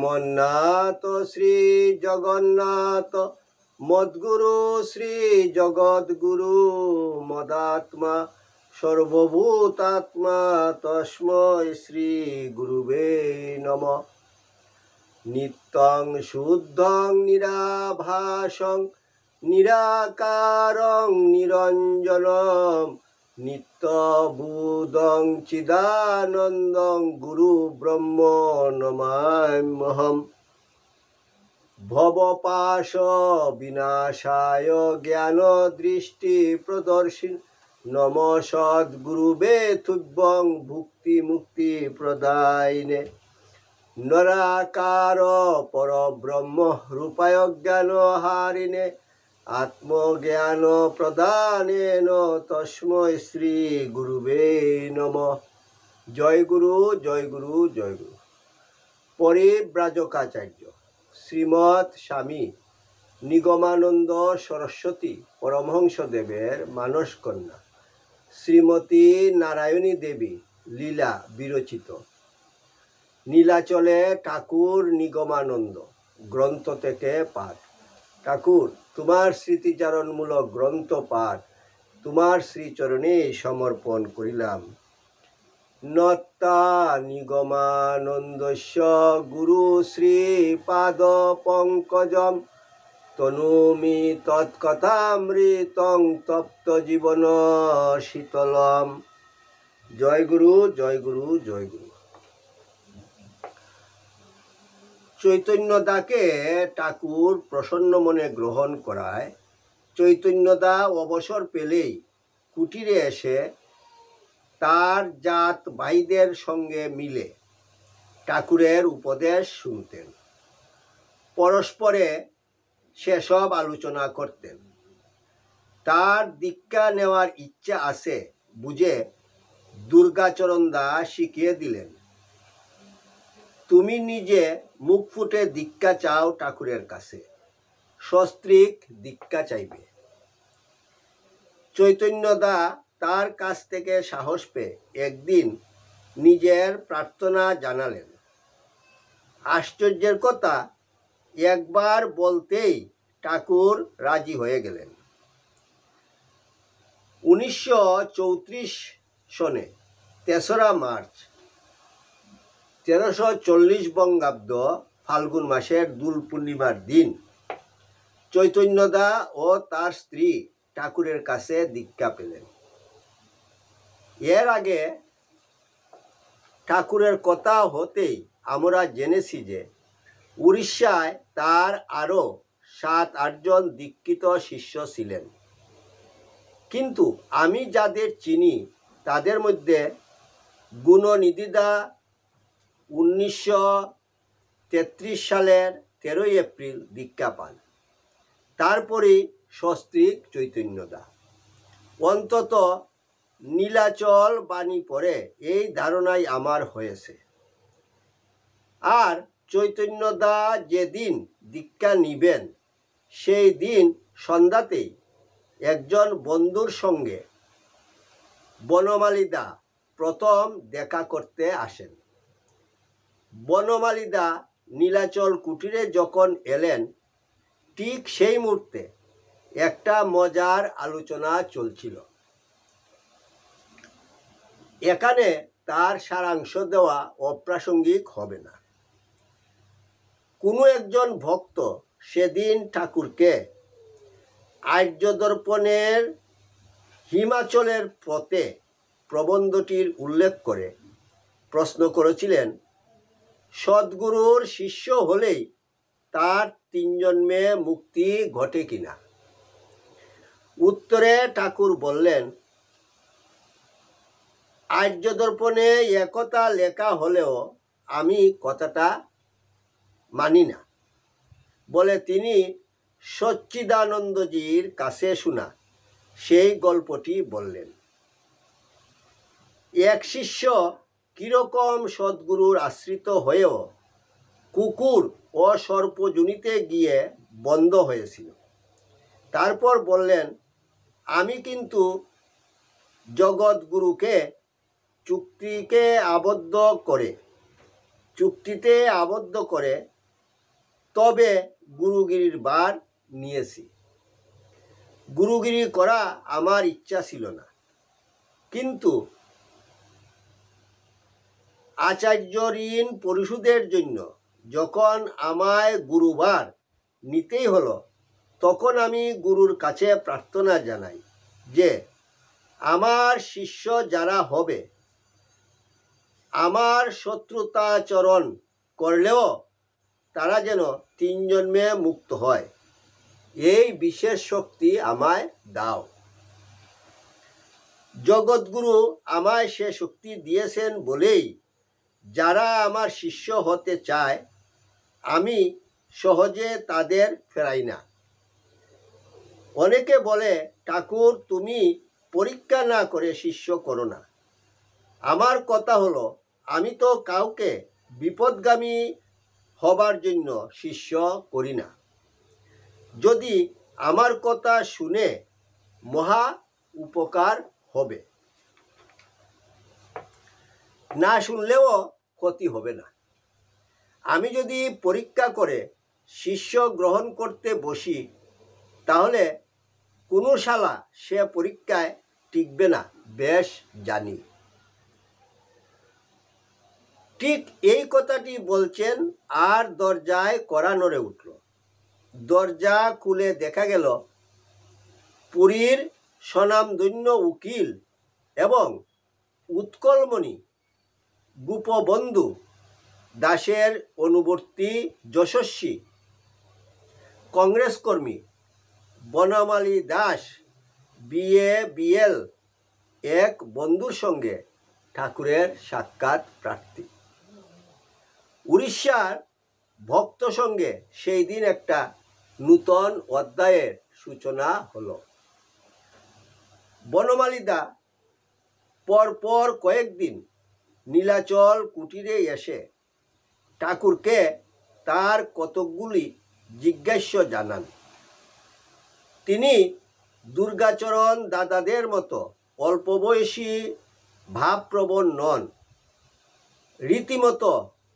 জগন্নাথ শ্রী জগন্নাথ মদ্গুরু শ্রী জগদ্গুরু মদাত্মা সর্বভূতাত্মা তস্মৈ শ্রী গুরুবে নমঃ। নিত্যং শুদ্ধং নিরাভাসং নিরাকারং নিরঞ্জনম নিত্যবুদ্ধং চিদানন্দং গুরু ব্রহ্ম নমাম্যহম। ভবপাশ বিনাশায় জ্ঞান দৃষ্টি প্রদর্শিন নম সদ্গুরুবে তুভ্যং ভুক্তি মুক্তি প্রদায়িনে। নরাকার পরব্রহ্ম রূপায় জ্ঞান হারিনে আত্মজ্ঞান প্রদানেন তস্মৈ শ্রী গুরুবে নমঃ। জয় গুরু জয় গুরু জয় গুরু। পরিব্রাজকাচার্য শ্রীমৎ স্বামী নিগমানন্দ সরস্বতী পরমহংসদেবের মানস কন্যা শ্রীমতী নারায়ণী দেবী লীলা বিরচিত নীলাচলে ঠাকুর নিগমানন্দ গ্রন্থ থেকে পাঠ। ঠাকুর, তোমার স্মৃতিচারণমূলক গ্রন্থ পাঠ তোমার শ্রীচরণে সমর্পণ করিলাম। নত্তা নিগমানন্দস্য গুরু শ্রীপাদ পঙ্কজম তনুমি তৎকথামৃতং তপ্ত জীবন শীতলম। জয় গুরু জয় গুরু জয় গুরু। চৈতন্যদাকে ঠাকুর প্রসন্ন মনে গ্রহণ করায় চৈতন্যদা অবসর পেলেই কুটিরে এসে তার জাত ভাইদের সঙ্গে মিলে ঠাকুরের উপদেশ শুনতেন। পরস্পরে সেসব আলোচনা করতেন। তার দীক্ষা নেওয়ার ইচ্ছা আছে বুঝে দুর্গাচরণ দাস শিখিয়ে দিলেন, তুমি নিজে মুখ ফুটে দীক্ষা চাও ঠাকুরের কাছে, সস্ত্রীক দীক্ষা চাইবে। চৈতন্যদা তার কাছ থেকে সাহস পেয়ে একদিন নিজের প্রার্থনা জানালেন। আশ্চর্যের কথা, একবার বলতেই ঠাকুর রাজি হয়ে গেলেন। 1934 সনে 3রা মার্চ 1340 বঙ্গাব্দ ফাল্গুন মাসের দোল পূর্ণিমার দিন চৈতন্যদা ও তার স্ত্রী ঠাকুরের কাছে দীক্ষা পেলেন। এর আগে ঠাকুরের কথা হতেই আমরা জেনেছি যে উড়িষ্যায় তার আরও 7-8 জন দীক্ষিত শিষ্য ছিলেন। কিন্তু আমি যাদের চিনি তাদের মধ্যে গুণনিধিদা 1933 সালের 13 এপ্রিল দীক্ষা পান। তারপরেই সস্ত্রীক চৈতন্যদা। অন্তত নীলাচল বাণী পড়ে এই ধারণাই আমার হয়েছে। আর চৈতন্যদা যেদিন দীক্ষা নিবেন সেই দিন সন্ধ্যাতেই একজন বন্ধুর সঙ্গে বনমালীদা প্রথম দেখা করতে আসেন। বনমালীদা নীলাচল কুটিরে যখন এলেন ঠিক সেই মুহূর্তে একটা মজার আলোচনা চলছিল। এখানে তার সারাংশ দেওয়া অপ্রাসঙ্গিক হবে না। কোনো একজন ভক্ত সেদিন ঠাকুরকে আর্যদর্পণের হিমাচলের পথে প্রবন্ধটির উল্লেখ করে প্রশ্ন করেছিলেন, সদ্গুরুর শিষ্য হলেই তার 3 জন্মে মুক্তি ঘটে কিনা। উত্তরে ঠাকুর বললেন, আর্যদর্পণে একথা লেখা হলেও আমি কথাটা মানি না বলে তিনি সচ্চিদানন্দজির কাছে শোনা সেই গল্পটি বললেন। এক শিষ্য কিরকম সদ্গুরুর আশ্রিত হয়েও কুকুর ও সর্পযোনিতে গিয়ে বন্ধ হয়েছিল। তারপর বললেন, আমি কিন্তু জগৎগুরুকে চুক্তিতে আবদ্ধ করে তবে গুরুগিরির ভার নিয়েছি। গুরুগিরি করা আমার ইচ্ছা ছিল না, কিন্তু আচার্য ঋণ পরিশোধের জন্য যখন আমায় গুরুভার নিতেই হলো, তখন আমি গুরুর কাছে প্রার্থনা জানাই যে আমার শিষ্য যারা হবে, আমার শত্রুতাচরণ করলেও তারা যেন 3 জন্মে মুক্ত হয়, এই বিশেষ শক্তি আমায় দাও। জগৎগুরু আমায় সে শক্তি দিয়েছেন বলেই যারা আমার শিষ্য হতে চায় আমি সহজে তাদের ফেরাই না। অনেকে বলে, ঠাকুর তুমি পরীক্ষা না করে শিষ্য করো না। আমার কথা হলো, আমি তো কাউকে বিপদগামী হবার জন্য শিষ্য করি না। যদি আমার কথা শুনে মহা উপকার হবে, না শুনলেও ক্ষতি হবে না। আমি যদি পরীক্ষা করে শিষ্য গ্রহণ করতে বসি, তাহলে কোনো শালা সে পরীক্ষায় টিকবে না, বেশ জানি। ঠিক এই কথাটি বলছেন, আর দরজায় কড়া নড়ে উঠল। দরজা খুলে দেখা গেল পুরীর স্বনামধন্য উকিল এবং উৎকলমণি গোপবন্ধু দাসের অনুবর্তী যশস্বী কংগ্রেস কর্মী বনমালী দাস BA-BL এক বন্ধুর সঙ্গে ঠাকুরের সাক্ষাৎ প্রার্থী। উড়িষ্যার ভক্ত সঙ্গে সেই দিন একটা নূতন অধ্যায়ের সূচনা হলো। বনমালীদা পরপর কয়েকদিন নীলাচল কুটিরে এসে ঠাকুরকে তার কতকগুলি জিজ্ঞাস্য জানান। তিনি দুর্গাচরণ দাদাদের মতো অল্প বয়সী ভাবপ্রবণ নন, রীতিমতো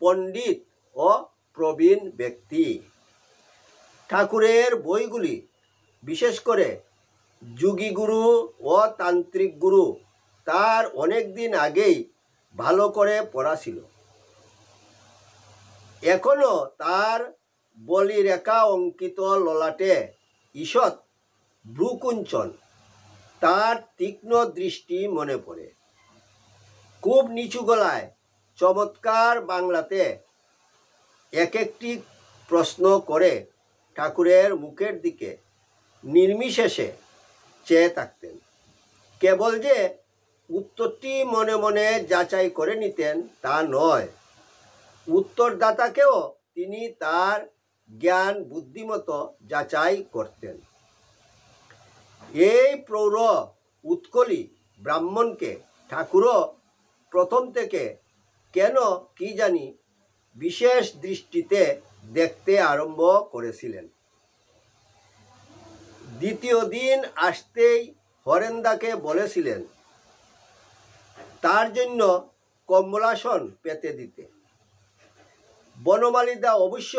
পণ্ডিত ও প্রবীণ ব্যক্তি। ঠাকুরের বইগুলি, বিশেষ করে যোগীগুরু ও তান্ত্রিক গুরু, তার অনেক দিন আগেই ভালো করে পড়া ছিল। এখনো তার বলিরেখা অঙ্কিত ললাটে ঈষৎ ভ্রুকুঞ্চন, তার তীক্ষ্ণ দৃষ্টি মনে পড়ে। খুব নিচু গলায় চমৎকার বাংলাতে এক একটি প্রশ্ন করে ঠাকুরের মুখের দিকে নির্বিশেষে চেয়ে থাকতেন। কেবল যে উত্তরটি মনে মনে যাচাই করে নিতেন তা নয়, উত্তরদাতাকেও তিনি তার জ্ঞান বুদ্ধিমতো যাচাই করতেন। এই প্রৌঢ় উৎকলী ব্রাহ্মণকে ঠাকুরও প্রথম থেকে কেন কি জানি বিশেষ দৃষ্টিতে দেখতে আরম্ভ করেছিলেন। দ্বিতীয় দিন আসতেই হরেন্দাকে বলেছিলেন তার জন্য কমলাসন পেতে দিতে। বনমালীদা অবশ্য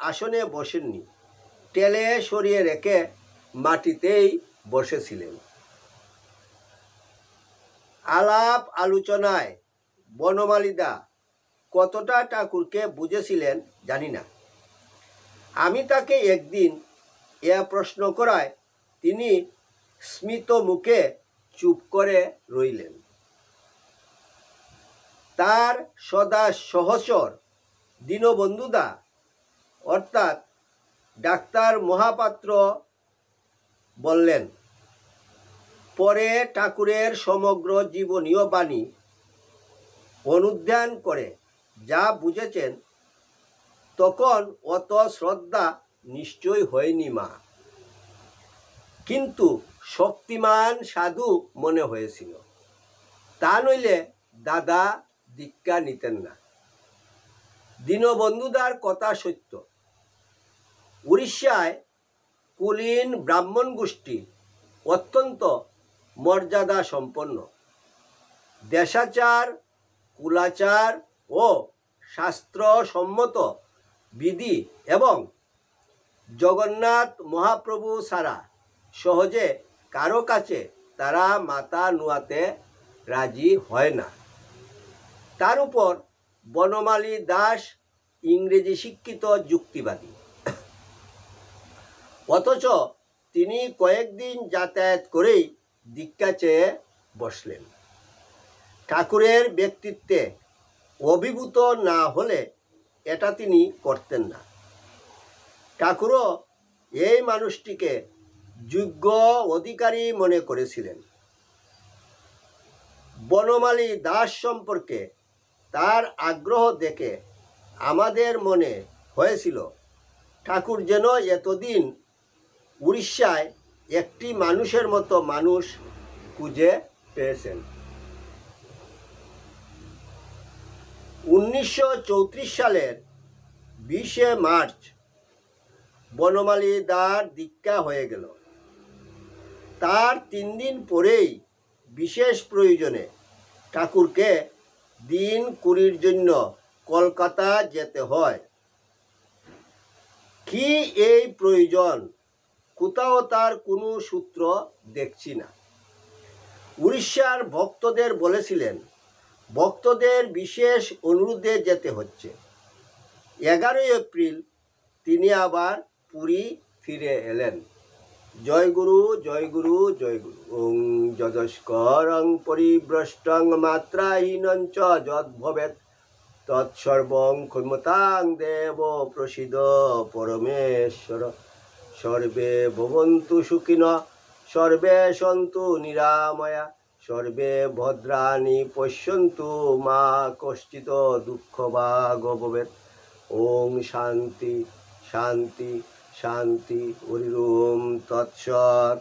আসনে বসেননি, টেলে সরিয়ে রেখে মাটিতেই বসেছিলেন। আলাপ আলোচনায় বনমালীদা কতটা ঠাকুরকে বুঝেছিলেন জানি না। আমি তাকে একদিন এ প্রশ্ন করায় তিনি স্মিত মুখে চুপ করে রইলেন। তার সদা সহচর দীনবন্ধুদা অর্থাৎ ডাক্তার মহাপাত্র বললেন, পরে ঠাকুরের সমগ্র জীবনীয় বাণী অনুধ্যান করে যা বুঝেছেন, তখন অত শ্রদ্ধা নিশ্চয় হয়নি মা, কিন্তু শক্তিমান সাধু মনে হয়েছিল। তা নইলে দাদা দীক্ষা নিতেন না। দীনবন্ধুদার কথা সত্য। উড়িষ্যায় কুলীন ব্রাহ্মণ গোষ্ঠী অত্যন্ত মর্যাদা সম্পন্ন। দেশাচার, কুলাচার ও শাস্ত্রসম্মত বিধি এবং জগন্নাথ মহাপ্রভু ছাড়া সহজে কারো কাছে তারা মাথা নুয়াতে রাজি হয় না। তার উপর বনমালী দাস ইংরেজি শিক্ষিত যুক্তিবাদী, অথচ তিনি কয়েকদিন যাতায়াত করেই দীক্ষা চেয়ে বসলেন। ঠাকুরের ব্যক্তিত্বে অভিভূত না হলে এটা তিনি করতেন না। ঠাকুরও এই মানুষটিকে যোগ্য অধিকারী মনে করেছিলেন। বনমালী দাস সম্পর্কে তার আগ্রহ দেখে আমাদের মনে হয়েছিল ঠাকুর যেন এতদিন উড়িষ্যায় একটি মানুষের মতো মানুষ খুঁজে পেয়েছেন। 1934 সালের 20শে মার্চ বনমালী দার দীক্ষা হয়ে গেল। তার 3 দিন পরেই বিশেষ প্রয়োজনে ঠাকুরকে দিন কুড়ির জন্য কলকাতা যেতে হয়। কি এই প্রয়োজন? কোথাও তার কোনো সূত্র দেখছি না। উড়িষ্যার ভক্তদের বলেছিলেন ভক্তদের বিশেষ অনুরোধে যেতে হচ্ছে। 11 এপ্রিল তিনি আবার পুরী ফিরে এলেন। জয় গুরু, জয় গুরু, জয় গুরু। ওং যদস্করং পরিভ্রষ্টং মাত্রাহীনঞ্চ যদ্ভবেৎ তৎসর্বং ক্ষমতাং দেব প্রসিদ পরমেশ্বর। সর্বে ভবন্তু সুখিনঃ, সর্বে সন্তু নিরাময়া, সর্বে ভদ্রাণি পশ্যন্তু মা কশ্চিৎ দুঃখভাগ ভবেৎ। ওং শান্তি শান্তি শান্তি। হরি ওম তৎসৎ।